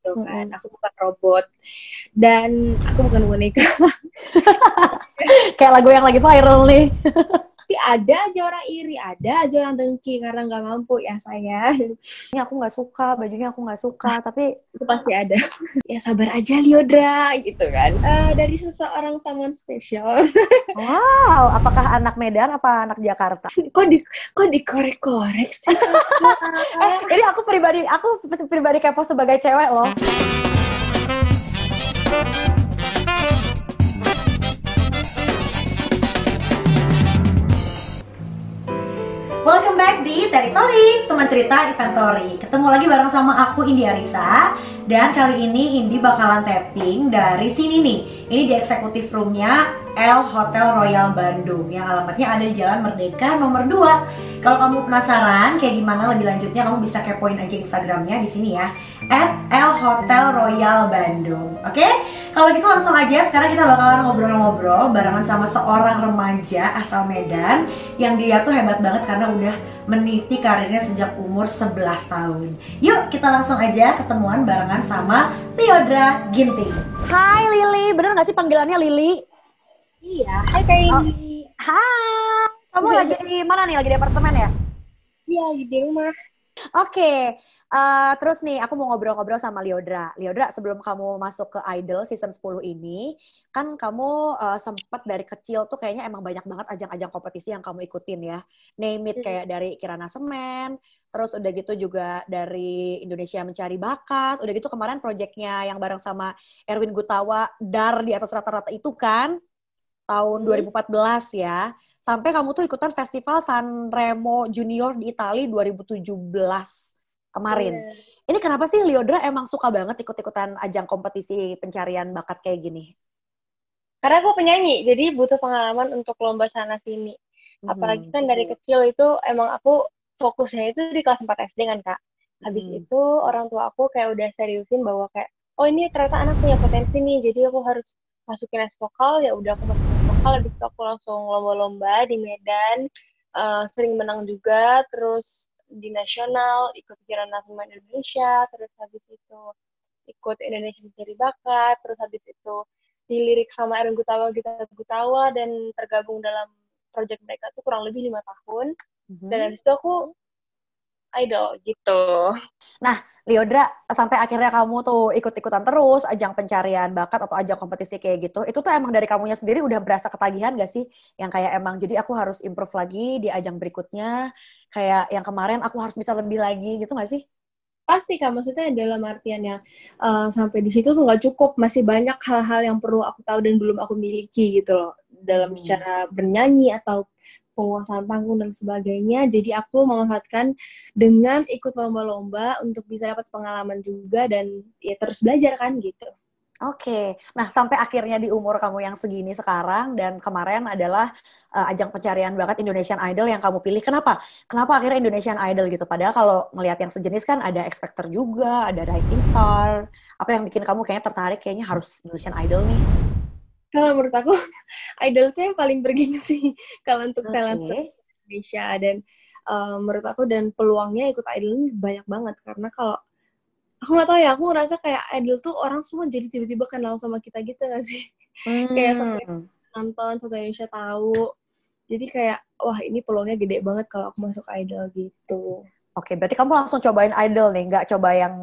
gitu kan. Aku bukan robot dan aku bukan boneka. Kayak lagu yang lagi viral nih. Tapi ada aja orang iri, ada aja yang dengki karena nggak mampu ya saya. Ini aku nggak suka, bajunya aku nggak suka, tapi Itu pasti ada. Ya sabar aja Liodra gitu kan. Dari seseorang someone special. wow, apakah anak Medan apa anak Jakarta? kok dikorek-korek sih? Ini aku pribadi kepo sebagai cewek loh. Welcome back di Teritori, teman cerita Inventory. Ketemu lagi bareng sama aku Indi Arisa. Dan kali ini Indi bakalan tapping dari sini nih. Ini di eksekutif roomnya L Hotel Royal Bandung, yang alamatnya ada di Jalan Merdeka nomor 2. Kalau kamu penasaran kayak gimana lebih lanjutnya, kamu bisa kepoin aja Instagramnya di sini ya, @L-Hotel-Royal-Bandung. Oke? Kalau gitu langsung aja sekarang kita bakalan ngobrol-ngobrol barengan sama seorang remaja asal Medan yang dia tuh hebat banget karena udah meniti karirnya sejak umur 11 tahun. Yuk kita langsung aja ketemuan barengan sama Liodra Ginting. Hai Lili, bener gak sih panggilannya Lili? Iya, hai Kak Indi. Hai, kamu lagi di mana nih? Lagi di apartemen ya? Iya, lagi di rumah. Oke, terus nih aku mau ngobrol-ngobrol sama Liodra. Liodra, sebelum kamu masuk ke Idol season 10 ini, kan kamu sempat dari kecil tuh kayaknya emang banyak banget ajang-ajang kompetisi yang kamu ikutin ya. Name it, kayak dari Kirana Semen, terus udah gitu juga dari Indonesia Mencari Bakat, udah gitu kemarin proyeknya yang bareng sama Erwin Gutawa, Dar di atas rata-rata itu kan, tahun 2014 ya. Sampai kamu tuh ikutan festival Sanremo Junior di Italia 2017 kemarin. Ini kenapa sih Liodra emang suka banget ikut-ikutan ajang kompetisi pencarian bakat kayak gini? Karena aku penyanyi, jadi butuh pengalaman untuk lomba sana-sini. Apalagi kan dari kecil itu emang aku fokusnya itu di kelas 4 SD kan, Kak. Habis itu orang tua aku kayak udah seriusin bahwa kayak, oh ini ternyata anak punya potensi nih, jadi aku harus masukin les vokal, ya udah aku masukin les vokal, habis itu aku langsung lomba-lomba di Medan, sering menang juga, terus di nasional, ikut Kirana Semen Indonesia, terus habis itu ikut Indonesia Mencari Bakat, terus habis itu dilirik sama Erwin Gutawa dan tergabung dalam project mereka tuh kurang lebih 5 tahun. Dan habis itu aku idol gitu. Nah, Liodra, sampai akhirnya kamu tuh ikut-ikutan terus ajang pencarian bakat atau ajang kompetisi kayak gitu, itu tuh emang dari kamunya sendiri udah berasa ketagihan gak sih? Yang kayak emang, jadi aku harus improve lagi di ajang berikutnya, kayak yang kemarin aku harus bisa lebih lagi gitu gak sih? Pasti Kak, maksudnya dalam artian yang sampai di situ tuh nggak cukup, masih banyak hal-hal yang perlu aku tahu dan belum aku miliki gitu loh, dalam secara bernyanyi atau penguasaan panggung dan sebagainya. Jadi aku memanfaatkan dengan ikut lomba-lomba untuk bisa dapat pengalaman juga dan ya terus belajar kan gitu. Oke, nah sampai akhirnya di umur kamu yang segini sekarang dan kemarin adalah ajang pencarian bakat Indonesian Idol yang kamu pilih. Kenapa? Kenapa akhirnya Indonesian Idol gitu? Padahal kalau ngelihat yang sejenis kan ada X Factor juga, ada Rising Star. Apa yang bikin kamu kayaknya tertarik kayaknya harus Indonesian Idol nih? Kalau menurut aku, Idol itu yang paling bergengsi kalau untuk talent Indonesia dan menurut aku dan peluangnya ikut Idol ini banyak banget karena kalau aku nggak tahu ya, aku ngerasa kayak Idol tuh orang semua jadi tiba-tiba kenal sama kita gitu nggak sih? Kayak sampai nonton, satu Indonesia tahu. Jadi kayak, wah ini peluangnya gede banget kalau aku masuk Idol gitu. Oke, berarti kamu langsung cobain Idol nih, nggak coba yang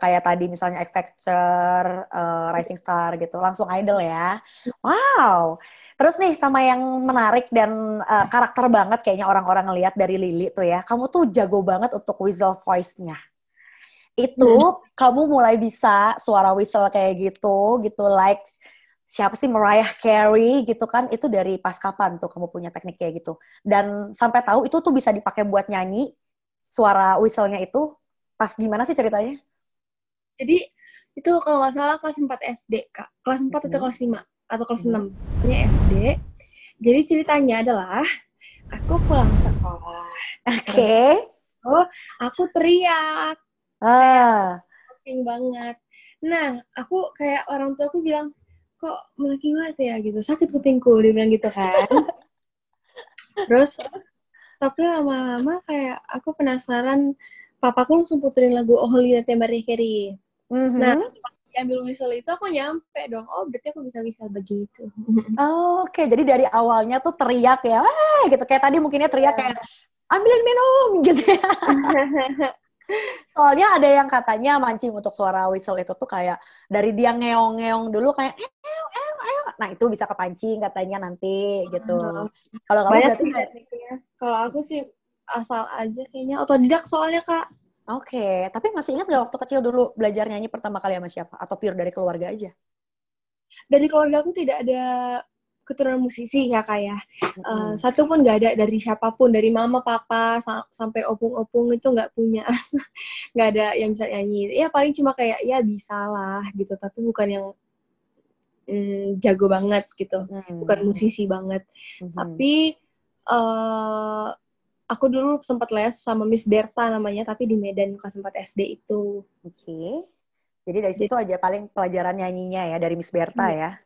kayak tadi misalnya X Factor, Rising Star gitu, langsung Idol ya. Wow. Terus nih sama yang menarik dan karakter banget kayaknya orang-orang ngelihat dari Lili tuh ya, kamu tuh jago banget untuk whistle voice-nya. Itu kamu mulai bisa suara whistle kayak gitu like siapa sih Mariah Carey gitu kan, itu dari pas kapan tuh kamu punya teknik kayak gitu? Dan sampai tahu itu tuh bisa dipakai buat nyanyi, suara whistle-nya itu pas gimana sih ceritanya? Jadi itu kalau nggak salah kelas 4 SD, Kak. Kelas 4 atau kelas 5 atau kelas 6. Punya SD. Jadi ceritanya adalah aku pulang sekolah. Oke. Oh, aku teriak. Kayak banget. Nah, aku kayak orang tua aku bilang, kok melengking banget ya gitu, sakit kupingku, dia bilang gitu kan. Terus, tapi lama-lama kayak aku penasaran, papaku langsung puterin lagu Oh Holy Night Mariah Carey. Nah, Mhm. ambil whistle itu aku nyampe dong. Oh, berarti aku bisa whistle begitu. Oke, jadi dari awalnya tuh teriak ya, gitu. Kayak tadi mungkinnya teriak kayak, ambilin minum, gitu ya. Soalnya ada yang katanya mancing untuk suara whistle itu tuh kayak, dari dia ngeong-ngeong dulu kayak, nah itu bisa kepancing katanya nanti, gitu. Kalau kamu Banyak berarti sih tekniknya. Kalau aku sih asal aja kayaknya. Otodidak soalnya, Kak. oke, tapi masih ingat gak waktu kecil dulu belajar nyanyi pertama kali sama siapa? Atau pure dari keluarga aja? Dari keluarga aku tidak ada keturunan musisi ya, Kak ya. Mm-mm. Satu pun nggak ada dari siapapun. Dari mama, papa, sampai opung-opung itu nggak punya. Nggak ada yang bisa nyanyi. Ya paling cuma kayak, ya bisa lah gitu. Tapi bukan yang jago banget gitu. Bukan Mm. musisi banget. Mhm. Tapi aku dulu sempat les sama Miss Berta namanya, tapi di Medan kelas 4 SD itu. Oke. Jadi dari situ Jadi, aja paling pelajaran nyanyinya ya dari Miss Berta ya.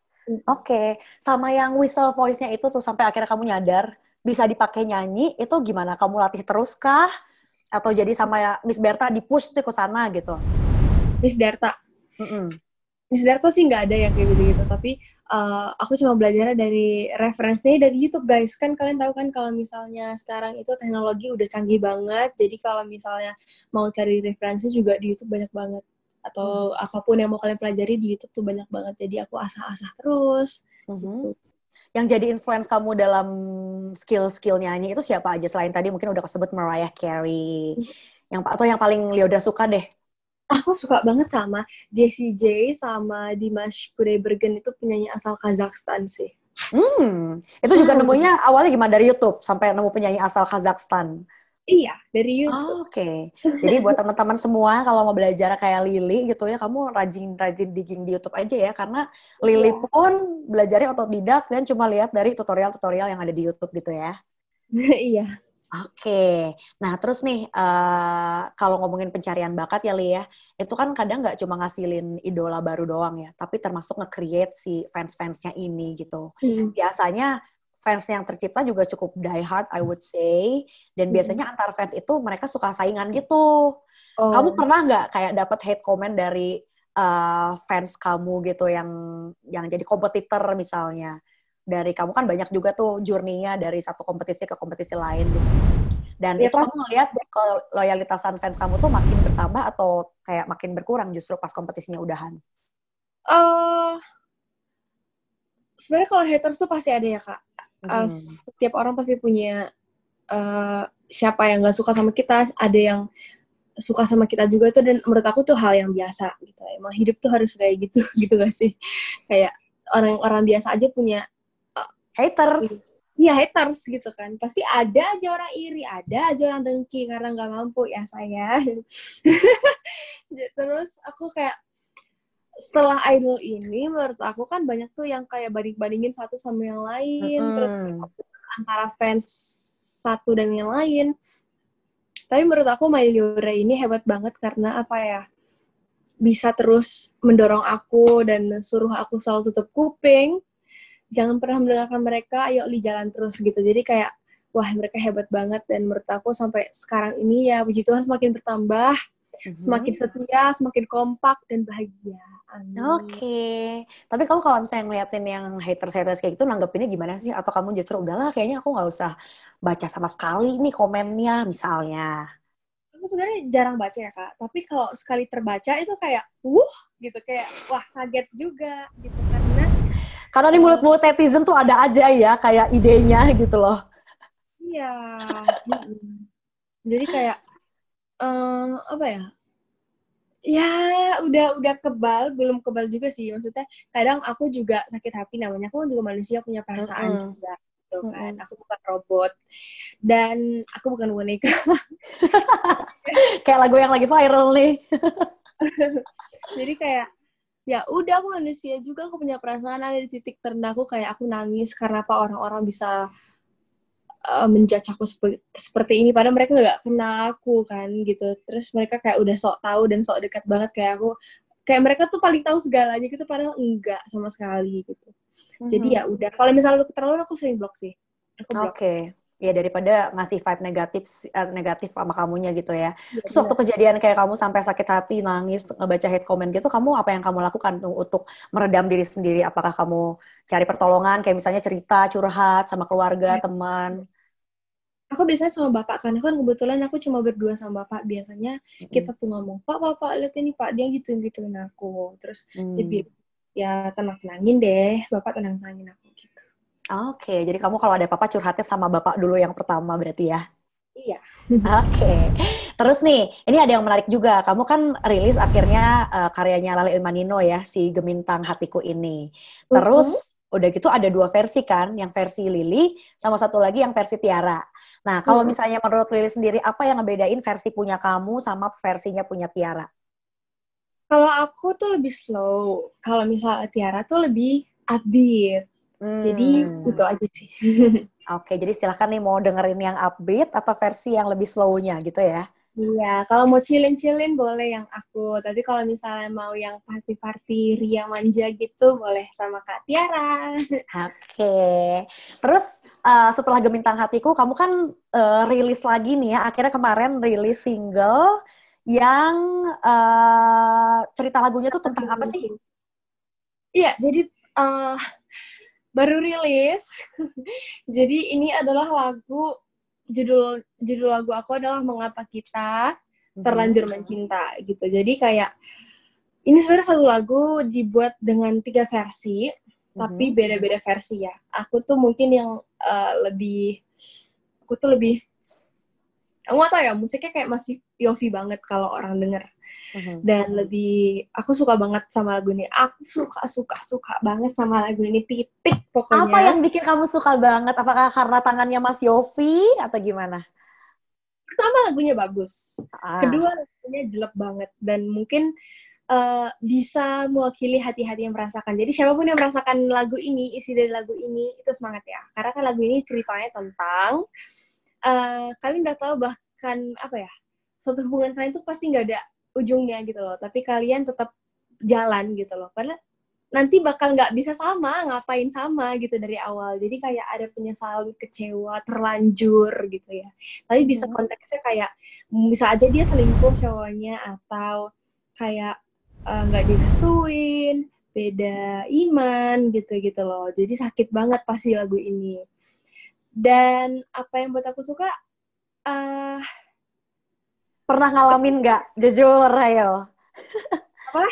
Oke, sama yang whistle voice-nya itu tuh sampai akhirnya kamu nyadar bisa dipakai nyanyi, itu gimana? Kamu latih terus kah? Atau jadi sama Miss Berta di-push tuh ke sana gitu? Miss Darta. Mm-mm. Miss Darta sih nggak ada yang kayak gitu-gitu, tapi aku cuma belajarnya dari referensinya dari YouTube, guys. Kan kalian tahu kan kalau misalnya sekarang itu teknologi udah canggih banget, jadi kalau misalnya mau cari referensi juga di YouTube banyak banget. Atau Mhm. apapun yang mau kalian pelajari di YouTube tuh banyak banget, jadi aku asah-asah terus, Mhm. gitu. Yang jadi influence kamu dalam skill-skill nyanyi itu siapa aja? Selain tadi mungkin udah kesebut Mariah Carey. Atau yang paling Liodra suka deh? Aku suka banget sama Jessie J sama Dimash Kudaibergen, itu penyanyi asal Kazakhstan sih. Itu juga Hmm, nemunya awalnya gimana dari YouTube sampai nemu penyanyi asal Kazakhstan. iya, dari YouTube. Oh, oke. Jadi buat teman-teman semua kalau mau belajar kayak Lily gitu ya, kamu rajin-rajin digging di YouTube aja ya, karena Lily Iya, pun belajarnya otodidak dan cuma lihat dari tutorial-tutorial yang ada di YouTube gitu ya. iya. Oke, nah terus nih kalau ngomongin pencarian bakat ya Li ya, itu kan kadang nggak cuma ngasilin idola baru doang ya, tapi termasuk nge-create si fans-fansnya ini gitu. Hmm. Biasanya fans yang tercipta juga cukup die hard, I would say, dan Hmm. biasanya antar fans itu mereka suka saingan gitu. Kamu Oh, pernah nggak kayak dapat hate comment dari fans kamu gitu yang jadi kompetitor misalnya? Dari kamu kan banyak juga tuh journey-nya dari satu kompetisi ke kompetisi lain gitu. Dan ya itu pas. kamu ngelihat loyalitasan fans kamu tuh makin bertambah atau kayak makin berkurang justru pas kompetisinya udahan? eh Sebenarnya kalau haters tuh pasti ada ya, Kak. Mhm. Setiap orang pasti punya siapa yang nggak suka sama kita, ada yang suka sama kita juga tuh, dan menurut aku tuh hal yang biasa gitu. Emang hidup tuh harus kayak gitu, gitu gak sih? Kayak orang-orang biasa aja punya Haters. iya haters gitu kan. Pasti ada aja orang iri, ada aja orang dengki karena nggak mampu ya saya. Terus aku kayak setelah idol ini menurut aku kan banyak tuh yang kayak banding-bandingin satu sama yang lain, terus kayak Mm-mm. antara fans satu dan yang lain. Tapi menurut aku Mayura ini hebat banget karena apa ya? Bisa terus mendorong aku dan suruh aku selalu tutup kuping. Jangan pernah mendengarkan mereka, ayo li jalan terus gitu. Jadi kayak wah mereka hebat banget, dan menurut aku sampai sekarang ini ya puji Tuhan semakin bertambah, semakin Mhm. setia, semakin kompak dan bahagia. Amin. Oke. Tapi kamu kalau misalnya ngeliatin yang haters-haters kayak gitu, nanggepinnya gimana sih? Atau kamu justru udahlah kayaknya aku nggak usah baca sama sekali nih komennya misalnya. Aku sebenarnya jarang baca ya, Kak, tapi kalau sekali terbaca itu kayak gitu, kayak wah kaget juga gitu karena Karena di uh, mulut-mulut netizen tuh ada aja ya kayak idenya gitu loh. iya. Jadi kayak apa ya, ya udah kebal, belum kebal juga sih, maksudnya kadang aku juga sakit hati, namanya aku juga manusia punya perasaan Mm-mm. juga gitu kan, Mm-mm. aku bukan robot dan aku bukan boneka. Kayak lagu yang lagi viral nih. Jadi kayak ya udah, aku manusia juga, aku punya perasaan, ada di titik terendahku kayak aku nangis karena apa orang-orang bisa menjudge aku seperti ini padahal mereka nggak kenal aku kan gitu, terus mereka kayak udah sok tahu dan sok dekat banget kayak aku, kayak mereka tuh paling tahu segalanya gitu padahal enggak sama sekali gitu. Jadi ya Mhm. udah, kalau misalnya lu keterlaluan aku sering blok sih, aku blok. Oke. Ya daripada ngasih vibe negatif sama kamunya gitu ya. Iya, Terus waktu benar. kejadian kayak kamu sampai sakit hati, nangis, ngebaca hate comment gitu, kamu apa yang kamu lakukan tuh untuk meredam diri sendiri? Apakah kamu cari pertolongan, kayak misalnya cerita, curhat sama keluarga, teman? Aku biasanya sama bapak, karena kan kebetulan aku cuma berdua sama bapak. Biasanya Mm-mm. kita tuh ngomong, Pak, lihat ini Pak, dia gituin aku. Terus dia Hmm. bilang, ya tenang-tenangin deh, bapak tenang-tenangin aku gitu. Oke, jadi kamu kalau ada apa-apa curhatnya sama bapak dulu yang pertama berarti ya? Iya. Oke, terus nih, ini ada yang menarik juga. Kamu kan rilis akhirnya karyanya Lale Ilmanino ya, si Gemintang Hatiku ini. Mm-mm. Terus udah gitu ada dua versi kan, yang versi Lili sama satu lagi yang versi Tiara. Nah, kalau Mm-mm. misalnya menurut Lili sendiri, apa yang ngebedain versi punya kamu sama versinya punya Tiara? Kalau aku tuh lebih slow. Kalau misalnya Tiara tuh lebih upbeat. Jadi itu Hmm, aja sih. oke. Jadi silahkan nih mau dengerin yang upbeat atau versi yang lebih slow-nya gitu ya. Iya, kalau mau chillin-chillin boleh yang aku. Tapi kalau misalnya mau yang party-party ria manja gitu, boleh sama Kak Tiara. Oke, terus setelah Gemintang Hatiku, kamu kan rilis lagi nih ya. Akhirnya kemarin rilis single yang cerita lagunya tuh tentang apa sih? Iya, jadi uh, baru rilis. Jadi ini adalah judul judul lagu aku adalah Mengapa Kita Mhm, Terlanjur Mencinta gitu. Jadi kayak ini sebenarnya satu lagu dibuat dengan 3 versi, tapi mhm, beda-beda versi ya. Aku tuh mungkin yang lebih, aku tuh lebih, aku gak tau ya, musiknya kayak masih Yofi banget kalau orang denger. mhm. Dan lebih, aku suka banget sama lagu ini. Aku suka banget sama lagu ini, titik Apa pokoknya. yang bikin kamu suka banget? Apakah karena tangannya Mas Yofi atau gimana? Pertama lagunya bagus, Ah, kedua lagunya jelek banget, dan mungkin bisa mewakili hati-hati yang merasakan. Jadi siapapun yang merasakan lagu ini, isi dari lagu ini, itu semangat ya. Karena kan lagu ini ceritanya tentang kalian udah tahu bahkan apa ya, suatu hubungan kalian tuh pasti nggak ada ujungnya gitu loh. Tapi kalian tetap jalan gitu loh. Karena nanti bakal nggak bisa sama, ngapain sama gitu dari awal. Jadi kayak ada penyesalan, kecewa, terlanjur gitu ya. Tapi bisa mhm. konteksnya kayak bisa aja dia selingkuh cowoknya, atau kayak nggak direstuin, beda iman gitu-gitu loh. Jadi sakit banget pasti lagu ini. Dan apa yang buat aku suka, uh, Pernah ngalamin nggak? Jujur, ayo. apa?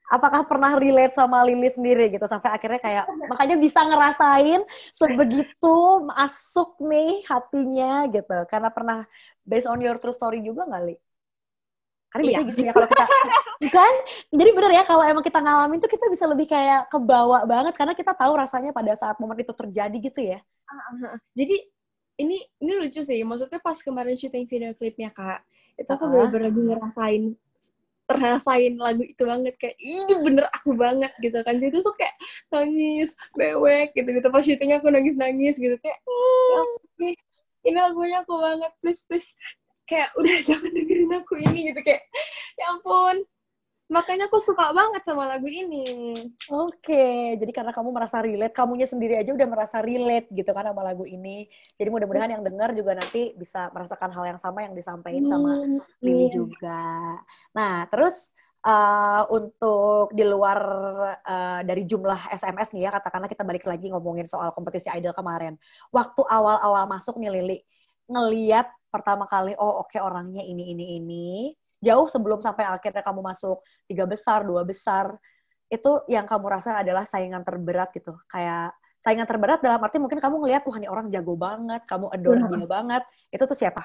Apakah pernah relate sama Lili sendiri gitu sampai akhirnya kayak makanya bisa ngerasain sebegitu masuk nih hatinya gitu karena pernah based on your true story juga nggak Li? Karena Iya. biasanya gitu ya kalau kita bukan jadi bener ya kalau emang kita ngalamin tuh kita bisa lebih kayak kebawa banget karena kita tahu rasanya pada saat momen itu terjadi gitu ya. Jadi ini lucu sih. Maksudnya pas kemarin syuting video klipnya Kak, itu aku Heeh. bener-bener lagi ngerasain lagu itu banget, kayak ini bener aku banget gitu kan. Jadi tuh kayak nangis bewek gitu pas syutingnya aku nangis gitu kayak ya ampun, ini lagunya aku banget, please kayak udah jangan dengerin aku ini gitu, kayak ya ampun, makanya aku suka banget sama lagu ini. Oke, jadi karena kamu merasa relate, kamunya sendiri aja udah merasa relate gitu kan sama lagu ini. Jadi mudah-mudahan yang dengar juga nanti bisa merasakan hal yang sama yang disampaikan sama Lili Amin. juga. Nah, terus untuk di luar dari jumlah SMS nih ya, katakanlah kita balik lagi ngomongin soal kompetisi idol kemarin. Waktu awal-awal masuk nih Lili, ngeliat pertama kali, oh oke orangnya ini. Jauh sebelum sampai akhirnya kamu masuk 3 besar, 2 besar, itu yang kamu rasa adalah saingan terberat gitu. Kayak saingan terberat dalam arti mungkin kamu ngelihat, wah ini orang jago banget, kamu adore dia banget. Itu tuh siapa?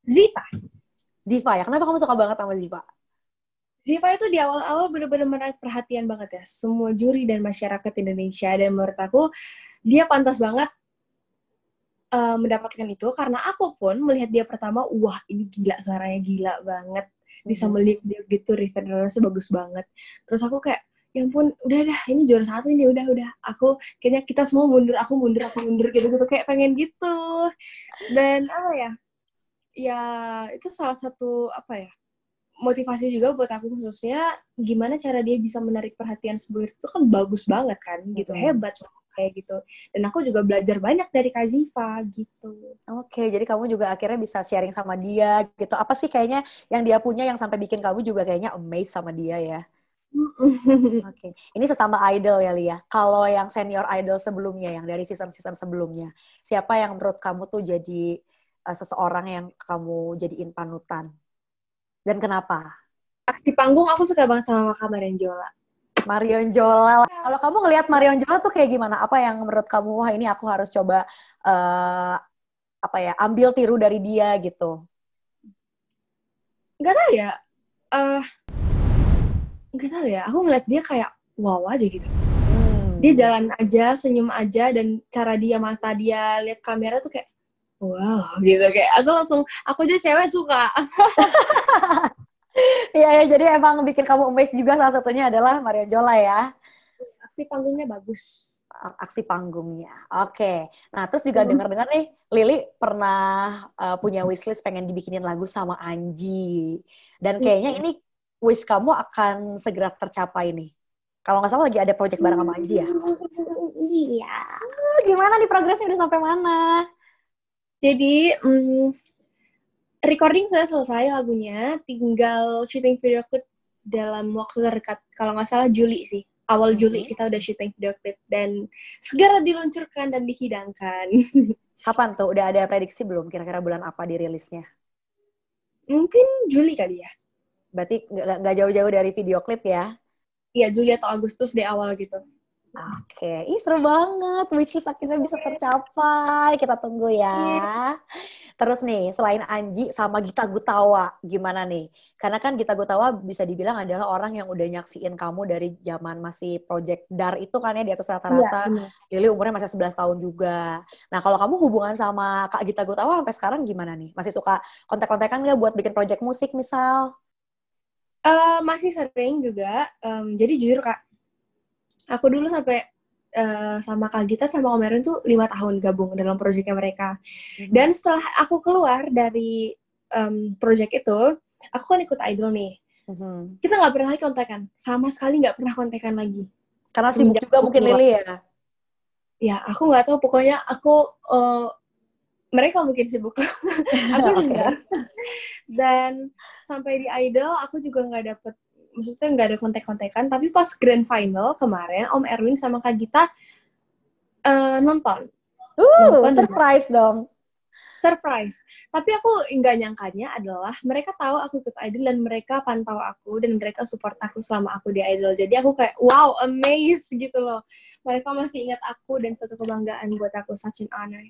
Ziva. Ziva ya. Kenapa kamu suka banget sama Ziva? Ziva itu di awal-awal benar-benar menarik perhatian banget ya, semua juri dan masyarakat Indonesia. Dan menurut aku, dia pantas banget mendapatkan itu, karena aku pun melihat dia pertama, wah ini gila, suaranya gila banget. Bisa Mhm. melihat dia gitu, referensinya bagus banget. Terus aku kayak, ya ampun, udah ini juara satu ini, udah. Aku, kayaknya kita semua mundur, aku mundur, gitu-gitu. Kayak pengen gitu. Dan apa ya, ya itu salah satu, apa ya, motivasi juga buat aku, khususnya gimana cara dia bisa menarik perhatian sebuah itu kan bagus banget kan gitu, Mhm. hebat. kayak gitu. Dan aku juga belajar banyak dari Kak Ziva gitu. Oke, jadi kamu juga akhirnya bisa sharing sama dia gitu. Apa sih kayaknya yang dia punya yang sampai bikin kamu juga kayaknya amazed sama dia ya? Oke, ini sesama idol ya Lia. Kalau yang senior idol sebelumnya, yang dari season-season sebelumnya, siapa yang menurut kamu tuh jadi seseorang yang kamu jadiin panutan? Dan kenapa? Aksi panggung aku suka banget sama Kak Marion Marion Jola. Kalau kamu ngelihat Marion Jola tuh kayak gimana? Apa yang menurut kamu, wah ini aku harus coba apa ya, ambil tiru dari dia gitu? Gak tau ya, eh nggak tahu ya. Aku ngeliat dia kayak wow aja gitu. Dia jalan aja, senyum aja, dan cara dia, mata dia lihat kamera tuh kayak wow gitu. Kayak aku aja cewek suka. Iya ya, jadi emang bikin kamu amazed juga salah satunya adalah Marion Jola ya. Aksi panggungnya bagus. Aksi panggungnya. Oke. Nah, terus juga dengar-dengar nih, Lili pernah punya wishlist pengen dibikinin lagu sama Anji. Dan kayaknya ini wish kamu akan segera tercapai nih. Kalau nggak salah lagi ada project bareng sama Anji ya? Iya. Gimana nih progresnya, udah sampai mana? Jadi, recording sudah selesai lagunya, tinggal syuting video clip dalam waktu terdekat. Kalau nggak salah Juli sih. Awal Juli kita udah syuting video clip dan segera diluncurkan dan dihidangkan. Kapan tuh? Udah ada prediksi belum? Kira-kira bulan apa dirilisnya? Mungkin Juli kali ya. Berarti nggak jauh-jauh dari video klip ya? Iya, Juli atau Agustus di awal gitu. Oke, seru banget. Wishlist akhirnya bisa tercapai. Kita tunggu ya. Terus nih, selain Anji sama Gita Gutawa, gimana nih? Karena kan Gita Gutawa bisa dibilang adalah orang yang udah nyaksiin kamu dari zaman masih Project Dar itu kan ya, di atas rata-rata. Iya, Lili umurnya masih 11 tahun juga. Nah, kalau kamu hubungan sama Kak Gita Gutawa sampai sekarang gimana nih? Masih suka kontak-kontakan nggak buat bikin project musik misal? masih sering juga. Jadi jujur Kak, aku dulu sampai sama Kak Gita sama Om Erwin tuh 5 tahun gabung dalam proyeknya mereka. Dan setelah aku keluar dari proyek itu, aku kan ikut idol nih. Kita nggak pernah lagi kontekan, sama sekali nggak pernah kontekan lagi. Karena sibuk juga mungkin Lili ya? Ya, aku nggak tahu. Pokoknya mereka mungkin sibuk. Aku enggak. Dan sampai di idol, aku juga nggak dapet, maksudnya nggak ada kontek-kontekan. Tapi pas grand final kemarin, Om Erwin sama Kak Gita nonton. Surprise dong. Surprise. Tapi aku nggak nyangkanya adalah mereka tahu aku ikut idol dan mereka pantau aku dan mereka support aku selama aku di idol. Jadi aku kayak wow, amazed gitu loh. Mereka masih ingat aku dan satu kebanggaan buat aku, such an honor.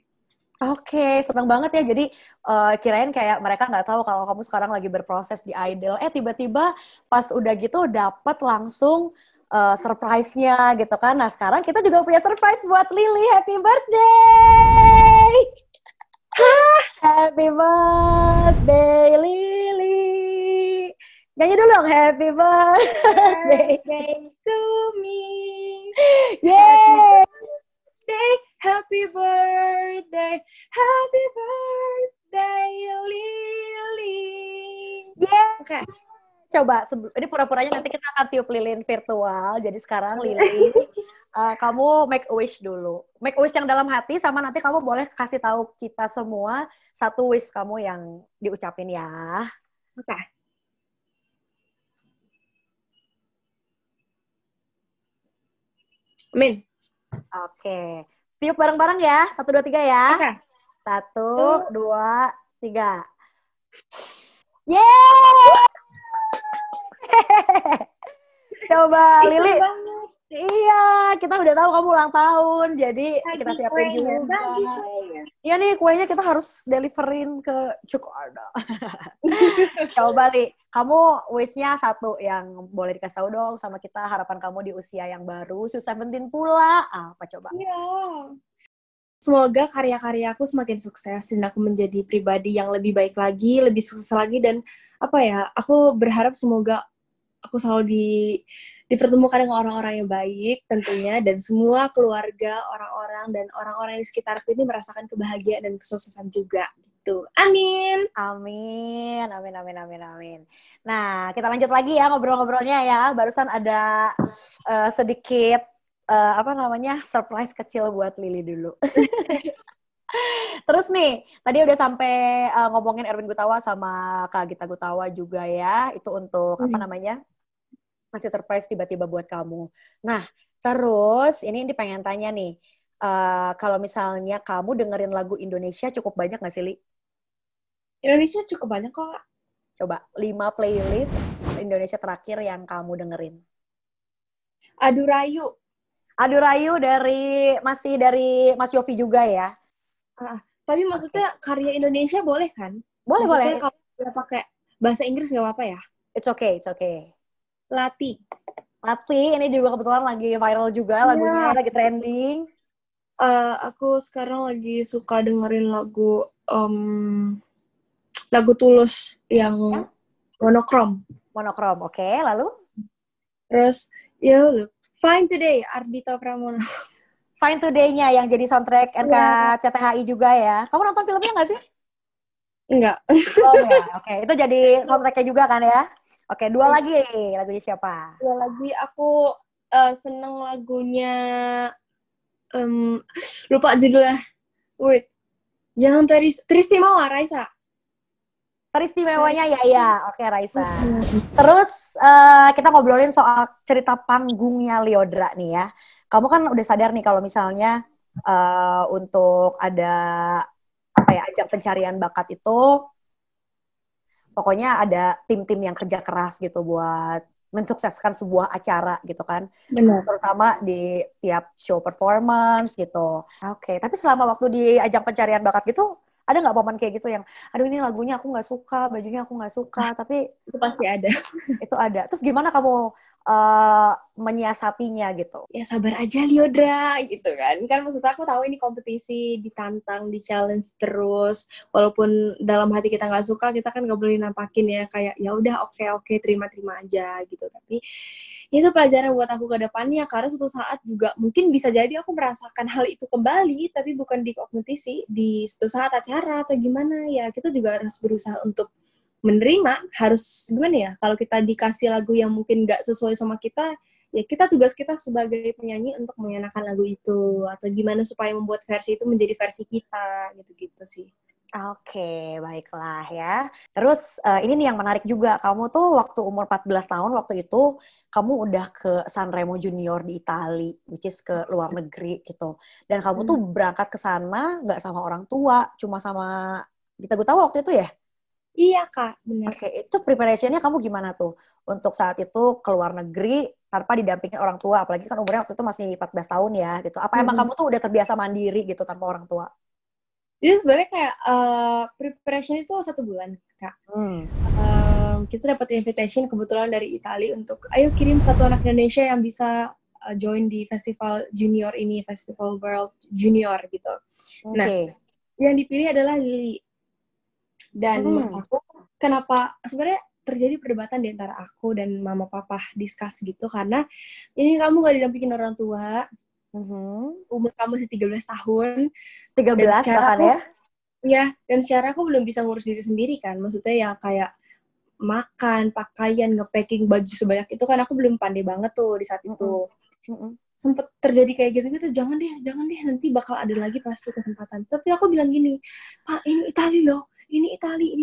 Oke, seneng banget ya. Jadi kirain kayak mereka nggak tahu kalau kamu sekarang lagi berproses di idol. Tiba-tiba pas udah gitu dapat langsung surprise-nya gitu kan. Nah sekarang kita juga punya surprise buat Lili. Happy birthday! Happy birthday Lili. Nyanyi dulu dong, happy birthday to me. Yeay! Happy birthday, happy birthday Lili. Yeah. Oke. Coba, ini pura-puranya nanti kita akan tiup lilin virtual. Jadi sekarang Lili, kamu make a wish dulu. Make a wish yang dalam hati, sama nanti kamu boleh kasih tahu kita semua satu wish kamu yang diucapin ya. Oke. Amin. Oke. Tiup bareng-bareng ya. 1, 2, 3 ya. Oke. 1, 2, 3. Yeay! Coba Lili. Iya, kita udah tahu kamu ulang tahun, jadi kita siapin juga. Iya nih, kuenya kita harus deliverin ke Cukorda. Coba Li, kamu wish-nya satu yang boleh dikasih tahu dong sama kita, harapan kamu di usia yang baru, Sweet 17 pula, apa coba? Iya. Semoga karya-karyaku semakin sukses dan aku menjadi pribadi yang lebih baik lagi, lebih sukses lagi, dan aku berharap semoga aku selalu dipertemukan dengan orang-orang yang baik tentunya, dan semua keluarga, orang-orang, dan orang-orang di sekitarku ini merasakan kebahagiaan dan kesuksesan juga gitu. Amin. Amin, amin, amin, amin, amin. Nah, kita lanjut lagi ya ngobrol-ngobrolnya ya. Barusan ada sedikit surprise kecil buat Lily dulu. Terus nih, tadi udah sampai ngomongin Erwin Gutawa sama Kak Gita Gutawa juga ya. Itu untuk ngasih surprise tiba-tiba buat kamu. Nah, terus ini pengen tanya nih, kalau misalnya kamu dengerin lagu Indonesia cukup banyak nggak sih, Li? Indonesia cukup banyak kok, Kak. Coba 5 playlist Indonesia terakhir yang kamu dengerin. Adu Rayu. Adu Rayu masih dari Mas Yofi juga ya? Tapi maksudnya karya Indonesia boleh kan? Boleh. Maksudnya kalau udah pakai bahasa Inggris nggak apa-apa ya? It's okay. Lati ini juga kebetulan lagi viral juga lagunya, lagi trending. Aku sekarang lagi suka dengerin lagu Tulus yang monokrom. Oke. Lalu? Terus Fine Today, Ardhito Pramono. Fine Today-nya yang jadi soundtrack NKCTHI juga ya. Kamu nonton filmnya nggak sih? Enggak. Belum ya? Oke, itu jadi soundtrack-nya juga kan ya? Oke, 2 lagi. Lagunya siapa? 2 lagi aku seneng lagunya lupa judulnya. Wait. Yang Teristimewa, Raisa. Teristimewanya ya. Oke, Raisa. Terus kita ngobrolin soal cerita panggungnya Lyodra nih ya. Kamu kan udah sadar nih kalau misalnya untuk ada ajang pencarian bakat itu pokoknya ada tim-tim yang kerja keras gitu buat mensukseskan sebuah acara gitu kan. Benar. Terutama di tiap show performance gitu. Oke, tapi selama waktu di ajang pencarian bakat gitu ada nggak momen kayak gitu yang, aduh ini lagunya aku nggak suka, bajunya aku nggak suka, tapi itu pasti ada. Itu ada. Terus gimana kamu menyiasatinya gitu? Ya sabar aja Lyodra gitu kan. Kan maksud aku tahu ini kompetisi, ditantang, di-challenge terus. Walaupun dalam hati kita nggak suka, kita kan nggak boleh nampakin ya. Kayak ya udah oke, terima-terima aja gitu. Tapi itu pelajaran buat aku ke depannya. Karena suatu saat juga mungkin bisa jadi aku merasakan hal itu kembali, tapi bukan di kompetisi, di suatu saat acara atau gimana ya. Kita juga harus berusaha untuk menerima, harus gimana ya, kalau kita dikasih lagu yang mungkin nggak sesuai sama kita, ya tugas kita sebagai penyanyi untuk mengenakan lagu itu, atau gimana supaya membuat versi itu menjadi versi kita, gitu-gitu sih. Oke, baiklah ya. Terus ini nih yang menarik juga, kamu tuh waktu umur 14 tahun, waktu itu kamu udah ke Sanremo Junior di Itali, which is ke luar negeri gitu. Dan kamu tuh berangkat ke sana nggak sama orang tua, cuma sama Gita Gutawa waktu itu ya? Iya Kak, benar. Oke, itu preparation-nya kamu gimana tuh? Untuk saat itu ke luar negeri tanpa didampingin orang tua, apalagi kan umurnya waktu itu masih 14 tahun ya gitu. Apa emang kamu tuh udah terbiasa mandiri gitu tanpa orang tua? Jadi sebenarnya kayak preparation itu 1 bulan Kak. Kita dapat invitation kebetulan dari Italia untuk ayo kirim 1 anak Indonesia yang bisa join di festival junior ini, Festival World Junior gitu. Nah, yang dipilih adalah Lily. Dan mas aku, kenapa sebenarnya terjadi perdebatan di antara aku dan mama papa discuss gitu, karena ini kamu gak didampingin orang tua, umur kamu masih 13 tahun. 13 bahkan ya? Iya, dan secara aku belum bisa ngurus diri sendiri kan, maksudnya ya kayak makan, pakaian, nge-packing baju sebanyak itu kan aku belum pandai banget tuh di saat itu. Sempet terjadi kayak gitu-gitu, jangan deh, nanti bakal ada lagi pasti kesempatan. Tapi aku bilang gini, Pak, ini Itali loh, ini Itali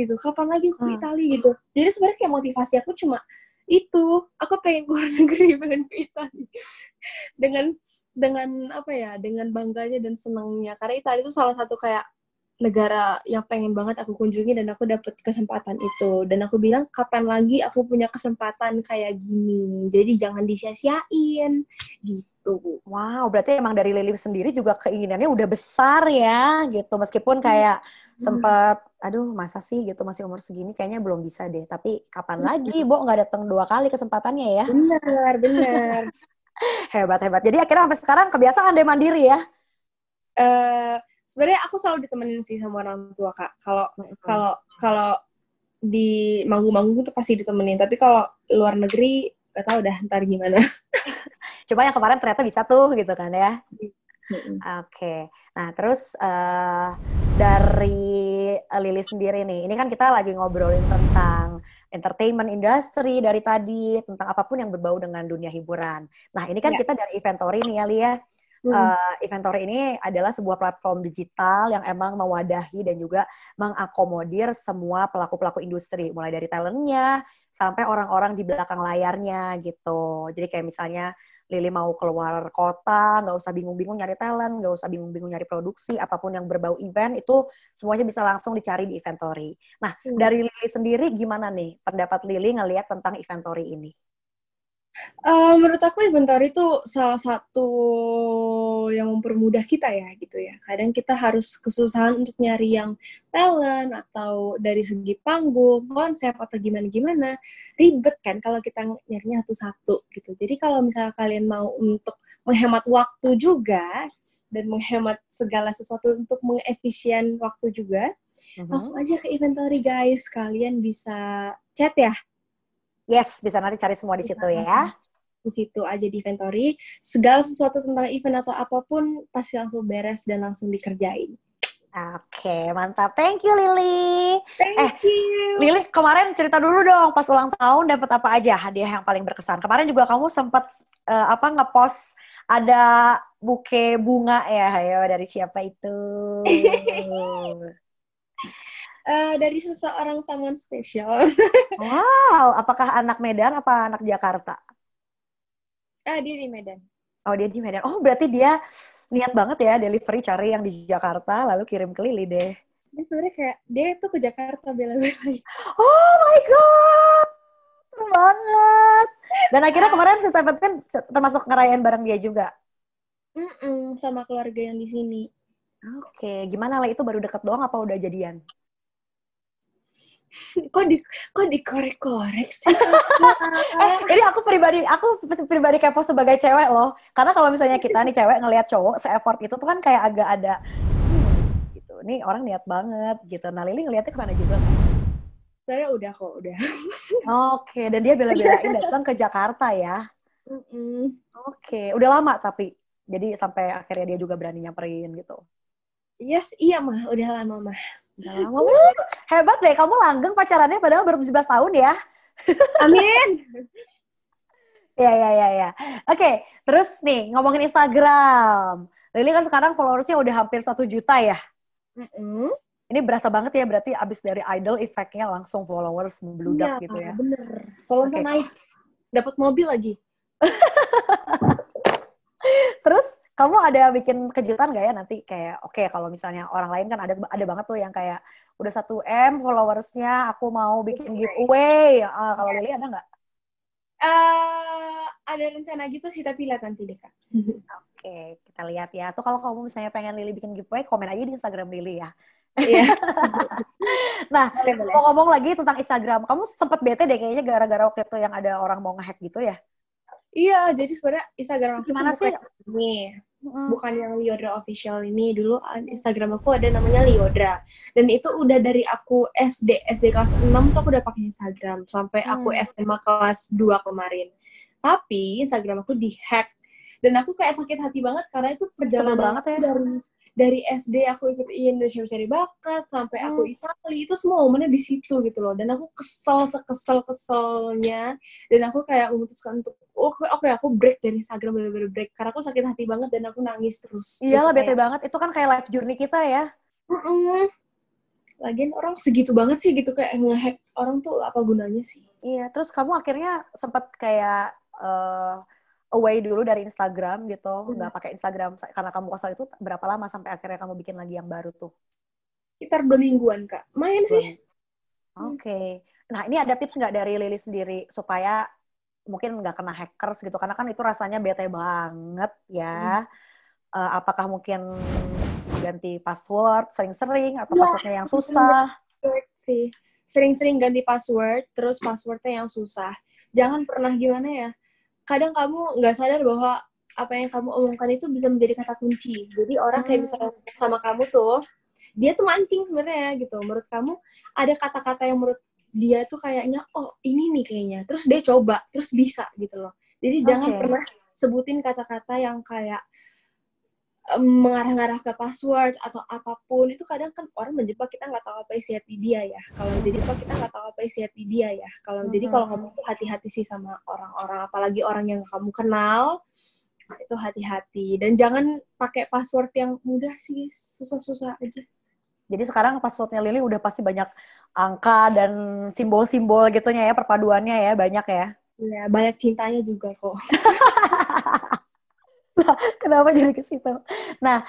gitu. Kapan lagi aku ke Itali gitu. Jadi sebenarnya kayak motivasi aku cuma itu, aku pengen keluar negeri, pengen ke Itali. Dengan apa ya, dengan bangganya dan senangnya. Karena Itali itu salah satu kayak negara yang pengen banget aku kunjungi dan aku dapet kesempatan itu. Dan aku bilang, kapan lagi aku punya kesempatan kayak gini. Jadi jangan disia-siain gitu. Wow, berarti emang dari Lily sendiri juga keinginannya udah besar ya gitu. Meskipun kayak sempat, aduh masa sih gitu masih umur segini kayaknya belum bisa deh. Tapi kapan lagi, Bo, nggak datang 2 kali kesempatannya ya. Benar. Hebat. Jadi akhirnya sampai sekarang kebiasaan deh mandiri ya. Sebenarnya aku selalu ditemenin sih sama orang tua Kak. Kalau di manggung-manggung tuh pasti ditemenin. Tapi kalau luar negeri gak tahu dah ntar gimana. Coba yang kemarin ternyata bisa tuh gitu kan ya. Oke. Nah terus dari Lily sendiri nih, ini kan kita lagi ngobrolin tentang entertainment industry dari tadi, tentang apapun yang berbau dengan dunia hiburan. Nah, ini kan kita dari Inventory nih ya, Lia. Inventory ini adalah sebuah platform digital yang emang mewadahi dan juga mengakomodir semua pelaku-pelaku industri, mulai dari talentnya sampai orang-orang di belakang layarnya gitu. Jadi kayak misalnya Lili mau keluar kota, nggak usah bingung-bingung nyari talent, nggak usah bingung-bingung nyari produksi, apapun yang berbau event itu semuanya bisa langsung dicari di Inventory. Nah, dari Lili sendiri gimana nih pendapat Lili ngelihat tentang Inventory ini? Menurut aku Inventory itu salah satu yang mempermudah kita ya gitu ya. Kadang kita harus kesusahan untuk nyari yang talent atau dari segi panggung, konsep atau gimana-gimana. Ribet kan kalau kita nyarinya satu-satu gitu. Jadi kalau misalnya kalian mau untuk menghemat waktu juga dan menghemat segala sesuatu untuk mengefisien waktu juga, langsung aja ke Inventory guys. Kalian bisa chat ya. Yes, bisa nanti cari semua di situ ya. Di situ aja di Inventory, segala sesuatu tentang event atau apapun pasti langsung beres dan langsung dikerjain. Oke, mantap. Thank you, Lili. Thank you. Lili, kemarin cerita dulu dong pas ulang tahun dapat apa aja hadiah yang paling berkesan. Kemarin juga kamu sempat nge-post ada buke bunga ya, ayo dari siapa itu? Dari seseorang someone special. Wow, apakah anak Medan apa anak Jakarta? Dia di Medan. Oh, dia di Medan. Oh, berarti dia niat banget ya delivery cari yang di Jakarta lalu kirim ke Lili deh. Dia sebenarnya kayak dia tuh ke Jakarta bela-belain. Oh my god, seru banget. Dan akhirnya kemarin si Seventeen termasuk ngerayain bareng dia juga. Sama keluarga yang di sini. Oke, gimana lah itu baru deket doang apa udah jadian? Kok dikorek-korek sih? Ini aku pribadi kepo sebagai cewek loh. Karena kalau misalnya kita nih cewek ngelihat cowok se-effort itu tuh kan kayak agak ada gitu. Nih orang niat banget gitu. Nah, Lili ngeliatnya ke sana juga kan? Sebenarnya udah. Oke, dan dia bela-belain datang ke Jakarta ya. Oke, udah lama tapi. Jadi sampai akhirnya dia juga berani nyamperin gitu. Yes, iya mah, udah lama mah. Udah lama. Hebat deh, kamu langgeng pacarannya padahal baru 17 tahun ya. Amin. Ya. Oke, terus nih ngomongin Instagram. Lili kan sekarang followersnya udah hampir 1 juta ya. Ini berasa banget ya, berarti abis dari idol efeknya langsung followers membludak gitu ya. Bener. Followersnya naik. Dapat mobil lagi. Terus kamu ada bikin kejutan gak ya nanti kayak oke, kalau misalnya orang lain kan ada banget tuh yang kayak udah 1 M followersnya aku mau bikin giveaway. Kalau Lili ada nggak? Ada rencana gitu sih, tapi lihat nanti deh Kak. Oke, kita lihat ya. Tuh kalau kamu misalnya pengen Lili bikin giveaway, komen aja di Instagram Lili ya. Iya. Nah, ngomong lagi tentang Instagram, kamu sempet bete deh kayaknya gara-gara waktu itu yang ada orang mau nge-hack gitu ya? Iya, jadi sebenarnya Instagram aku gimana sih? Bukan yang Liodra official ini. Dulu Instagram aku ada namanya Liodra. Dan itu udah dari aku SD kelas 6 tuh aku udah pakai Instagram sampai aku SMA kelas 2 kemarin. Tapi Instagram aku di-hack. Dan aku kayak sakit hati banget karena itu perjalanan banget ya. Dari SD aku ikut Indonesia Mencari Bakat sampai aku Itali, itu semua momennya di situ gitu loh. Dan aku kesel-keselnya, dan aku kayak memutuskan untuk oke, aku break dari Instagram, bener-bener break karena aku sakit hati banget dan aku nangis terus. Iyalah, bete banget, itu kan kayak life journey kita ya. Lagian orang segitu banget sih gitu, kayak nge-hack orang tuh apa gunanya sih. Iya, terus kamu akhirnya sempat kayak away dulu dari Instagram gitu, nggak pakai Instagram karena kamu kesal itu. Berapa lama sampai akhirnya kamu bikin lagi yang baru tuh? Sekitar 2 mingguan Kak, main sih. Oke. Nah, ini ada tips nggak dari Lili sendiri supaya mungkin nggak kena hackers gitu, karena kan itu rasanya bete banget ya. Apakah mungkin ganti password sering-sering atau passwordnya yang susah? Sih, sering-sering ganti password, terus passwordnya yang susah. Jangan pernah gimana ya, kadang kamu nggak sadar bahwa apa yang kamu omongkan itu bisa menjadi kata kunci. Jadi orang kayak misalnya sama kamu tuh, dia tuh mancing sebenarnya gitu. Menurut kamu ada kata-kata yang menurut dia tuh kayaknya, oh ini nih kayaknya. Terus dia coba, terus bisa gitu loh. Jadi jangan pernah sebutin kata-kata yang kayak mengarah-ngarah ke password atau apapun, itu kadang kan orang menjebak, kita nggak tahu apa isi hati dia ya. Jadi kalau kamu tuh hati-hati sih sama orang-orang, apalagi orang yang kamu kenal, itu hati-hati. Dan jangan pakai password yang mudah sih, susah-susah aja. Jadi sekarang passwordnya Lily udah pasti banyak angka dan simbol-simbol gitunya ya, perpaduannya ya, banyak ya. Iya, banyak cintanya juga kok. Kenapa jadi ke situ? Nah,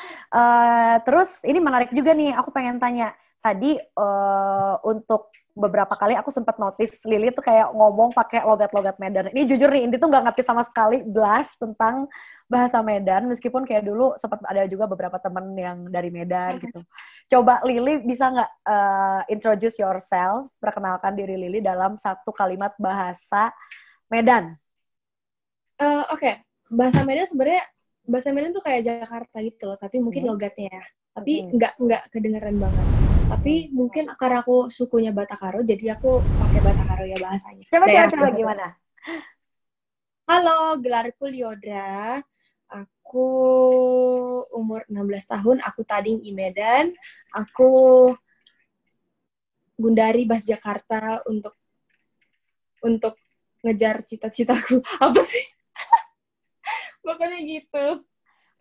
terus ini menarik juga nih, aku pengen tanya. Tadi untuk beberapa kali aku sempat notice Lily tuh kayak ngomong pakai logat-logat Medan. Ini jujur nih, Indi tuh nggak ngerti sama sekali blast tentang bahasa Medan, meskipun kayak dulu sempat ada juga beberapa temen yang dari Medan gitu. Coba Lily bisa nggak introduce yourself, perkenalkan diri Lily dalam satu kalimat bahasa Medan? Oke. Bahasa Medan tuh kayak Jakarta gitu loh, tapi mungkin logatnya ya. Tapi nggak kedengeran banget. Tapi mungkin karena aku sukunya Batakaro, jadi aku pakai Batakaro ya bahasanya. Coba gimana? Halo, gelarku Lyodra. Aku umur 16 tahun, aku tading di Medan. Aku gundari Bas Jakarta untuk ngejar cita-citaku. Apa sih? Pokoknya gitu.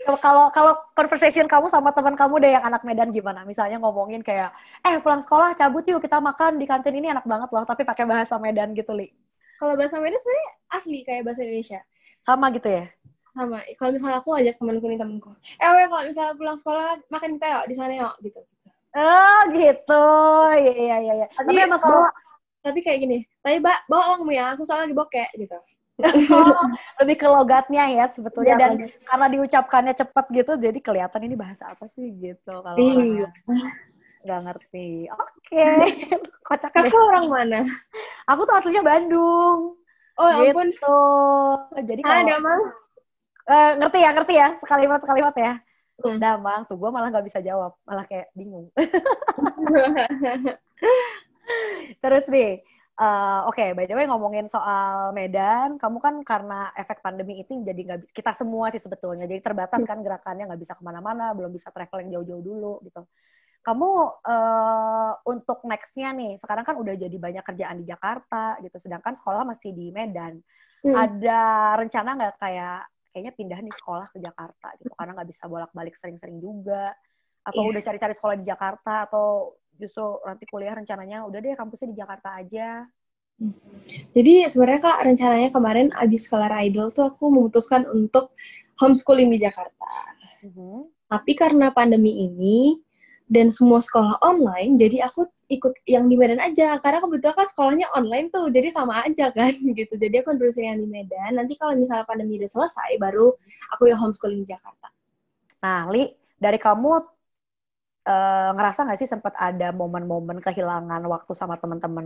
Kalau conversation kamu sama teman kamu deh yang anak Medan gimana? Misalnya ngomongin kayak, pulang sekolah cabut yuk kita makan di kantin ini enak banget loh, tapi pakai bahasa Medan gitu, Li. Kalau bahasa Medan sebenarnya asli kayak bahasa Indonesia. Sama gitu ya? Sama. Kalau misalnya aku ajak temanku, kalau misalnya pulang sekolah makan kita yuk di sana yuk gitu. Oh gitu, iya. Tapi emang kalau tapi kayak gini, tapi bohong ya, aku soalnya lagi bokeh gitu. lebih ke logatnya ya sebetulnya, dan karena diucapkannya cepat gitu, jadi kelihatan ini bahasa apa sih gitu kalau orang nggak ngerti. Oke. Kocak deh. Kakak orang mana? Aku tuh aslinya Bandung. Oh ampun. Gitu. Jadi kalau Damang. ngerti ya sekalimat ya. Damang tuh gue malah nggak bisa jawab, malah kayak bingung. Terus nih, oke, by the way ngomongin soal Medan, kamu kan karena efek pandemi itu jadi nggak bisa, kita semua sih sebetulnya, jadi terbatas kan gerakannya, nggak bisa kemana-mana, belum bisa traveling jauh-jauh dulu gitu. Kamu untuk next-nya nih, sekarang kan udah jadi banyak kerjaan di Jakarta gitu, sedangkan sekolah masih di Medan. Ada rencana nggak kayaknya pindah nih sekolah ke Jakarta gitu, karena nggak bisa bolak-balik sering-sering juga? Atau udah cari-cari sekolah di Jakarta, atau justru nanti kuliah rencananya udah deh kampusnya di Jakarta aja? Jadi sebenarnya Kak, rencananya kemarin abis kelar Idol tuh aku memutuskan untuk homeschooling di Jakarta. Tapi karena pandemi ini dan semua sekolah online, jadi aku ikut yang di Medan aja. Karena kebetulan kan sekolahnya online tuh, jadi sama aja kan gitu. Jadi aku nerusin yang di Medan. Nanti kalau misalnya pandemi udah selesai, baru aku yang homeschooling di Jakarta. Nah, Li, dari kamu ngerasa nggak sih sempat ada momen-momen kehilangan waktu sama teman-teman?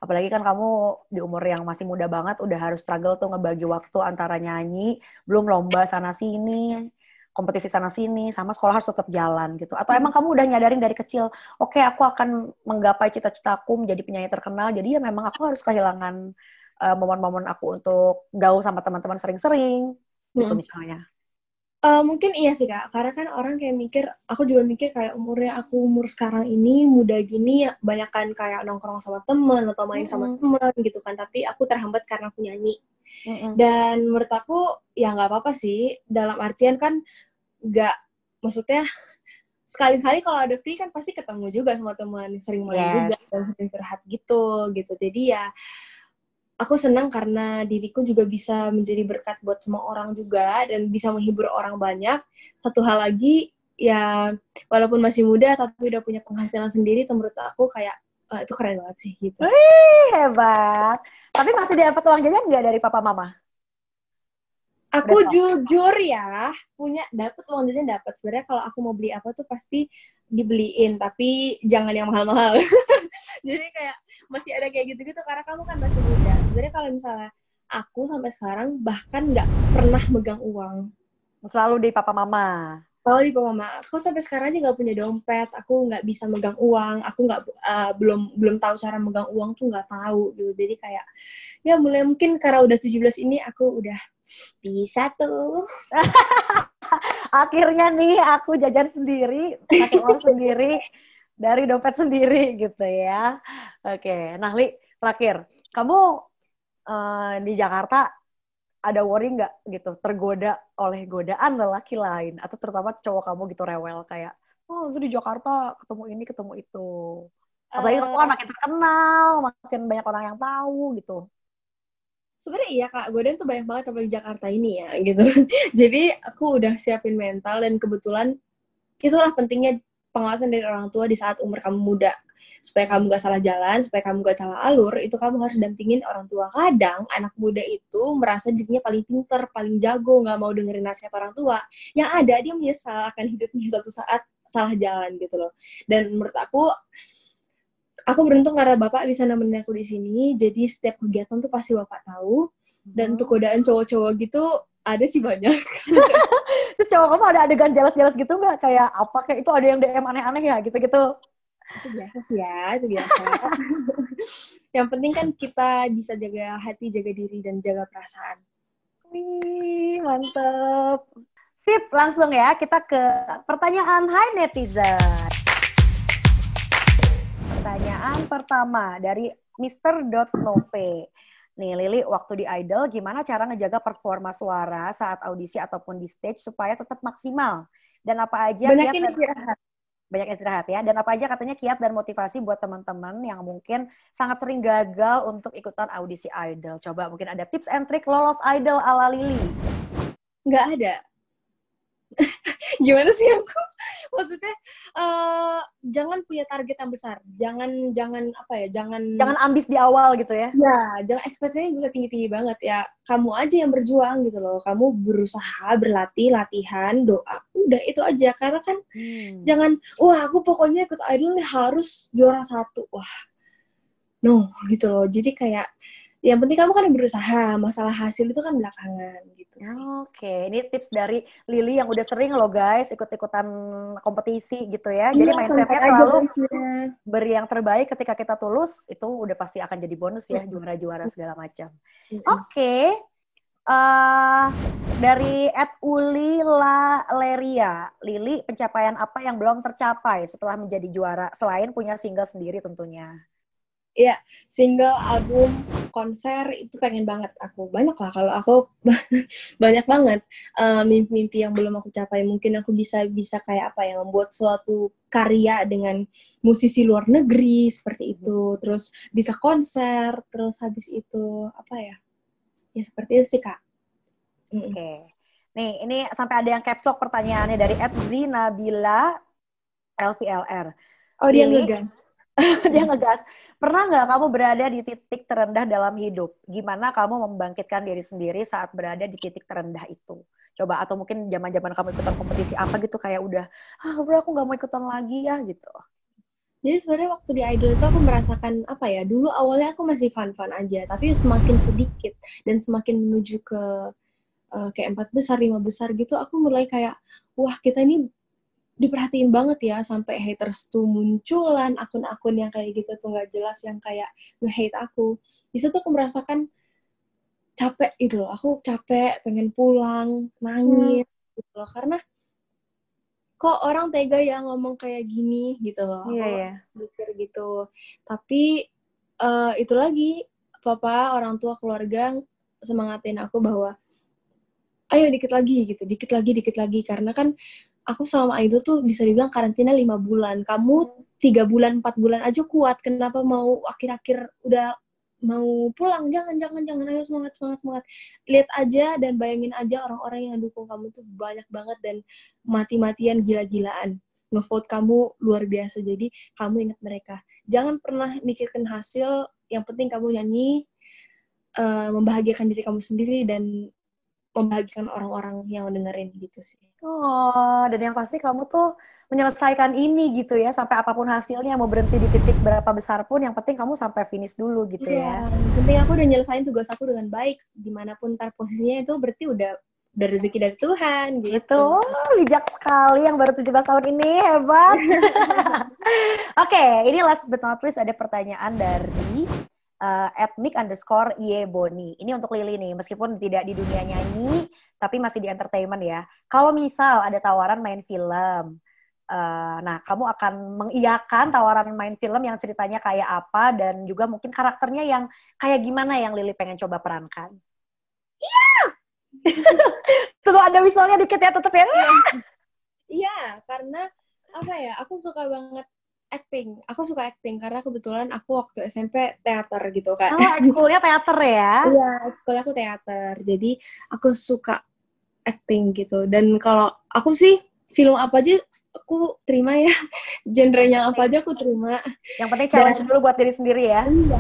Apalagi kan kamu di umur yang masih muda banget, udah harus struggle tuh ngebagi waktu antara nyanyi, belum lomba sana-sini, kompetisi sana-sini, sama sekolah harus tetap jalan gitu. Atau emang kamu udah nyadarin dari kecil, oke, aku akan menggapai cita-citaku menjadi penyanyi terkenal, jadi ya memang aku harus kehilangan momen-momen aku untuk gaul sama teman-teman sering-sering, gitu misalnya. Mungkin iya sih Kak, karena kan orang kayak mikir, aku juga mikir kayak umur sekarang ini muda gini, banyakkan kayak nongkrong sama teman atau main sama teman gitu kan, tapi aku terhambat karena aku nyanyi. Dan menurut aku ya nggak apa-apa sih, dalam artian kan maksudnya sekali-sekali kalau ada free kan pasti ketemu juga sama teman, sering main juga dan sering curhat gitu. Jadi ya aku senang karena diriku juga bisa menjadi berkat buat semua orang juga dan bisa menghibur orang banyak. Satu hal lagi, ya walaupun masih muda tapi udah punya penghasilan sendiri, menurut aku kayak itu keren banget sih gitu. Wih, hebat. Tapi masih dapat uang jajan nggak dari papa mama? Aku jujur ya, dapat uang jajan dapat. Sebenarnya kalau aku mau beli apa tuh pasti dibeliin, tapi jangan yang mahal-mahal. Jadi kayak masih ada kayak gitu-gitu karena kamu kan masih muda. Sebenarnya kalau misalnya aku sampai sekarang bahkan nggak pernah megang uang. Selalu di papa mama. Kalau di papa mama, aku sampai sekarang aja nggak punya dompet, aku nggak bisa megang uang, aku nggak belum tahu cara megang uang tuh nggak tahu gitu. Jadi kayak ya mulai mungkin karena udah 17 ini aku udah bisa tuh. Akhirnya nih aku jajan sendiri, pakai uang sendiri, dari dompet sendiri gitu ya. Oke, nah Li, terakhir. Kamu di Jakarta ada worry nggak gitu, tergoda oleh godaan lelaki lain? Atau terutama cowok kamu gitu rewel kayak, oh itu di Jakarta ketemu ini, ketemu itu. Apalagi kamu kan Eh, makin terkenal, makin banyak orang yang tahu gitu. Sebenarnya iya Kak, godaan tuh banyak banget apalagi Jakarta ini ya gitu. Jadi aku udah siapin mental dan kebetulan itulah pentingnya pengawasan dari orang tua di saat umur kamu muda. Supaya kamu gak salah jalan, supaya kamu gak salah alur, itu kamu harus dampingin orang tua. Kadang anak muda itu merasa dirinya paling pinter, paling jago, gak mau dengerin nasihat orang tua. Yang ada dia menyesal akan hidupnya suatu saat salah jalan gitu loh. Dan menurut aku beruntung karena Bapak bisa nemenin aku di sini, jadi setiap kegiatan tuh pasti Bapak tahu. Dan untuk godaan cowok-cowok gitu, ada sih banyak. Terus cowok kamu ada adegan jelas-jelas gitu nggak? Kayak apa? Kayak itu ada yang DM aneh-aneh ya gitu-gitu. Itu biasa sih ya, itu biasa. Yang penting kan kita bisa jaga hati, jaga diri, dan jaga perasaan. Wih, mantep. Sip, langsung ya kita ke pertanyaan Hai Netizen. Pertanyaan pertama dari Mr.Nove. Nih Lili, waktu di Idol gimana cara ngejaga performa suara saat audisi ataupun di stage supaya tetap maksimal? Dan apa aja Banyakin istirahat. banyak istirahat ya. Dan apa aja katanya kiat dan motivasi buat teman-teman yang mungkin sangat sering gagal untuk ikutan audisi Idol. Coba mungkin ada tips and trick lolos Idol ala Lili. Nggak ada. Gimana sih aku? Maksudnya, jangan punya target yang besar. Jangan apa ya, Jangan ambis di awal gitu ya. Ya, jangan ekspektasinya bisa tinggi-tinggi banget ya. Kamu aja yang berjuang gitu loh. Kamu berusaha, berlatih, latihan, doa. Udah itu aja. Karena kan jangan, wah aku pokoknya ikut idol nih harus juara 1. Wah, no gitu loh. Jadi kayak, yang penting kamu kan berusaha. Masalah hasil itu kan belakangan gitu sih. Oke, ini tips dari Lili yang udah sering loh guys ikut-ikutan kompetisi gitu ya. Jadi mindsetnya selalu beri yang terbaik ketika kita tulus, itu udah pasti akan jadi bonus ya, juara-juara segala macam. Oke. Dari @Uli Leria, Lili, pencapaian apa yang belum tercapai setelah menjadi juara selain punya single sendiri tentunya? Iya, single, album, konser itu pengen banget aku. Banyak lah kalau aku banyak banget mimpi-mimpi yang belum aku capai. Mungkin aku bisa kayak apa ya, membuat suatu karya dengan musisi luar negeri seperti itu. Terus bisa konser, terus habis itu apa ya? Ya seperti itu sih Kak. Oke. Nih, ini sampai ada yang caps lock pertanyaannya dari @zinabila LVLR. Oh, dia ngegas. Dia ngegas. Pernah nggak kamu berada di titik terendah dalam hidup? Gimana kamu membangkitkan diri sendiri saat berada di titik terendah itu? Coba, atau mungkin zaman-zaman kamu ikutan kompetisi apa gitu, kayak udah, bro aku nggak mau ikutan lagi ya gitu. Jadi sebenarnya waktu di Idol itu aku merasakan apa ya, dulu awalnya aku masih fun-fun aja, tapi semakin sedikit dan semakin menuju ke kayak 4 besar, 5 besar gitu, aku mulai kayak, wah kita ini diperhatiin banget ya, sampai haters tuh munculan, akun-akun yang kayak gitu tuh nggak jelas, yang kayak nge-hate aku. Di situ aku merasakan capek gitu loh, aku capek, pengen pulang, nangis gitu loh, karena kok orang tega ya ngomong kayak gini gitu loh, aku mikir gitu. Tapi itu lagi, papa, orang tua, keluarga semangatin aku bahwa ayo dikit lagi, karena kan aku selama Idol tuh bisa dibilang karantina 5 bulan. Kamu 3 bulan, 4 bulan aja kuat. Kenapa mau akhir-akhir udah mau pulang? Jangan. Ayo semangat. Lihat aja dan bayangin aja orang-orang yang dukung kamu tuh banyak banget dan mati-matian gila-gilaan. Nge-vote kamu luar biasa. Jadi kamu ingat mereka. Jangan pernah mikirkan hasil. Yang penting kamu nyanyi, membahagiakan diri kamu sendiri dan membahagiakan orang-orang yang dengerin gitu sih. Oh, dan yang pasti kamu tuh menyelesaikan ini gitu ya, sampai apapun hasilnya, mau berhenti di titik berapa besar pun, yang penting kamu sampai finish dulu gitu ya. Yang penting aku udah nyelesain tugas aku dengan baik, dimanapun ntar posisinya itu berarti udah rezeki dari Tuhan gitu. Betul, bijak sekali yang baru 17 tahun ini, hebat. Oke, ini last but not least ada pertanyaan dari @mic_yeboni. Ini untuk Lily nih, meskipun tidak di dunia nyanyi, tapi masih di entertainment ya. Kalau misal ada tawaran main film, nah kamu akan mengiyakan tawaran main film yang ceritanya kayak apa, dan juga mungkin karakternya yang kayak gimana yang Lily pengen coba perankan? Tunggu ada whistle-nya dikit ya, tetep ya. Iya, karena apa ya, aku suka banget acting. Aku suka acting karena kebetulan aku waktu SMP teater gitu kan. Oh, ekskulnya teater ya? Iya, sekolah aku teater. Jadi aku suka acting gitu. Dan kalau aku sih film apa aja aku terima ya. Genrenya apa aja aku terima. Yang penting challenge dulu buat diri sendiri ya. Iya,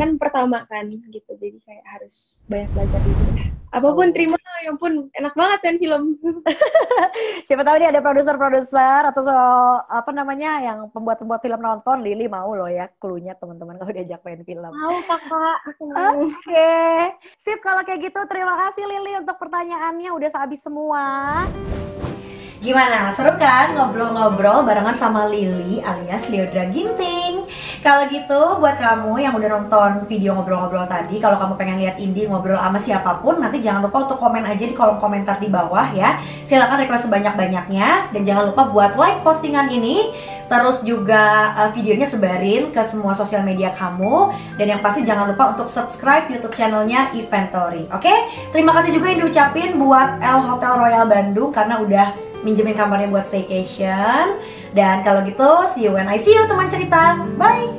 kan pertama kan gitu. Jadi kayak harus banyak belajar gitu. Apapun terima, ya ampun, enak banget kan film. Siapa tahu nih ada produser-produser atau apa namanya yang pembuat-pembuat film nonton, Lily mau loh ya clue-nya teman-teman kalau diajak main film. Mau kakak, aku mau. Oke. Sip, kalau kayak gitu terima kasih Lily untuk pertanyaannya, udah habis semua. Gimana? Seru kan ngobrol-ngobrol barengan sama Lily alias Lyodra Ginting? Kalau gitu buat kamu yang udah nonton video ngobrol-ngobrol tadi, kalau kamu pengen lihat Indi ngobrol sama siapapun, nanti jangan lupa untuk komen aja di kolom komentar di bawah ya. Silakan request sebanyak-banyaknya dan jangan lupa buat like postingan ini. Terus juga videonya sebarin ke semua sosial media kamu. Dan yang pasti jangan lupa untuk subscribe YouTube channelnya Eventory. Oke? Terima kasih juga yang diucapin buat L Hotel Royal Bandung karena udah minjemin kamarnya buat staycation. Dan kalau gitu, see you when I see you teman cerita. Bye!